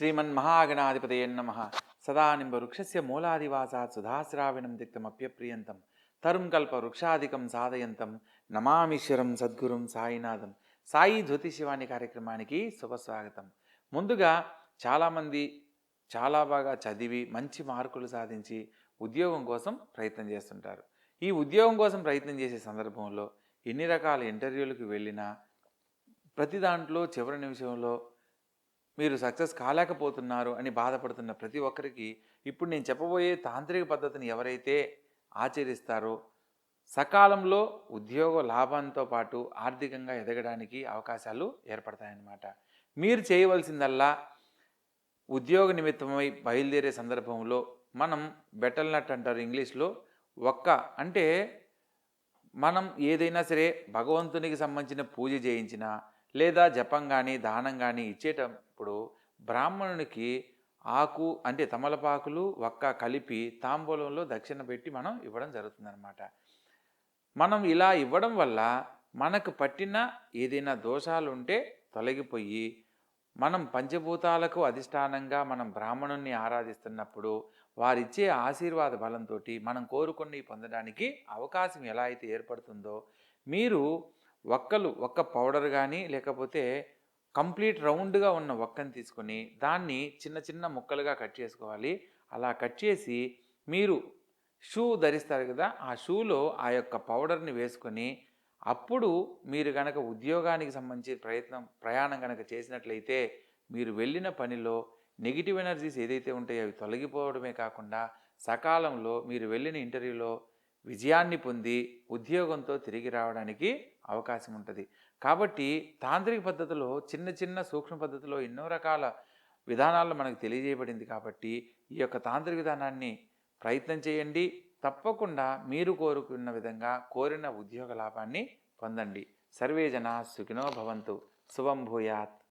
श्रीमन्महागणाधिपतये नमः। सदानिम्बवृक्षस्य मूलादिवासात् सुधाश्राविणं तिक्तमप्यप्रियन्तं तरुं कल्पवृक्षादिकं साधयन्तं నమామీశ్వరం సద్గురుం సాయినాథం. సాయి జ్యోతిషివాణి కార్యక్రమానికి శుభస్వాగతం. ముందుగా చాలామంది చాలా బాగా చదివి మంచి మార్కులు సాధించి ఉద్యోగం కోసం ప్రయత్నం చేస్తుంటారు. ఈ ఉద్యోగం కోసం ప్రయత్నం చేసే సందర్భంలో ఎన్ని రకాల ఇంటర్వ్యూలకు వెళ్ళినా ప్రతి దాంట్లో చివరి నిమిషంలో మీరు సక్సెస్ కాలేకపోతున్నారు అని బాధపడుతున్న ప్రతి ఒక్కరికి ఇప్పుడు నేను చెప్పబోయే తాంత్రిక పద్ధతిని ఎవరైతే ఆచరిస్తారో సకాలంలో ఉద్యోగ లాభంతో పాటు ఆర్థికంగా ఎదగడానికి అవకాశాలు ఏర్పడతాయన్నమాట. మీరు చేయవలసిందల్లా ఉద్యోగ నిమిత్తమై బయలుదేరే సందర్భంలో మనం బెటల్ నట్ అంటారు ఇంగ్లీష్లో. అంటే మనం ఏదైనా సరే భగవంతునికి సంబంధించిన పూజ చేయించినా లేదా జపం కానీ దానం కానీ ఇచ్చేటప్పుడు బ్రాహ్మణునికి ఆకు అంటే తమలపాకులు ఒక్క కలిపి తాంబూలంలో దక్షిణ పెట్టి మనం ఇవ్వడం జరుగుతుందన్నమాట. మనం ఇలా ఇవ్వడం వల్ల మనకు పట్టిన ఏదైనా దోషాలు ఉంటే తొలగిపోయి మనం పంచభూతాలకు అధిష్టానంగా మనం బ్రాహ్మణుణ్ణి ఆరాధిస్తున్నప్పుడు వారిచ్చే ఆశీర్వాద బలంతో మనం కోరుకుని పొందడానికి అవకాశం ఎలా అయితే ఏర్పడుతుందో మీరు ఒక్క పౌడర్ కానీ లేకపోతే కంప్లీట్ రౌండ్గా ఉన్న ఒక్కని తీసుకొని దాన్ని చిన్న చిన్న ముక్కలుగా కట్ చేసుకోవాలి. అలా కట్ చేసి మీరు షూ ధరిస్తారు కదా, ఆ షూలో ఆ యొక్క పౌడర్ని వేసుకొని అప్పుడు మీరు కనుక ఉద్యోగానికి సంబంధించి ప్రయాణం కనుక చేసినట్లయితే మీరు వెళ్ళిన పనిలో నెగిటివ్ ఎనర్జీస్ ఏదైతే ఉంటాయో అవి తొలగిపోవడమే కాకుండా సకాలంలో మీరు వెళ్ళిన ఇంటర్వ్యూలో విజయాన్ని పొంది ఉద్యోగంతో తిరిగి రావడానికి అవకాశం ఉంటుంది. కాబట్టి తాంత్రిక పద్ధతిలో చిన్న చిన్న సూక్ష్మ పద్ధతిలో ఎన్నో రకాల విధానాల్లో మనకు తెలియజేయబడింది. కాబట్టి ఈ యొక్క తాంత్రిక విధానాన్ని ప్రయత్నం చేయండి. తప్పకుండా మీరు కోరుకున్న విధంగా కోరిన ఉద్యోగ లాభాన్ని పొందండి. సర్వే జనా సుఖినో భవంతు. శుభం భూయాత్.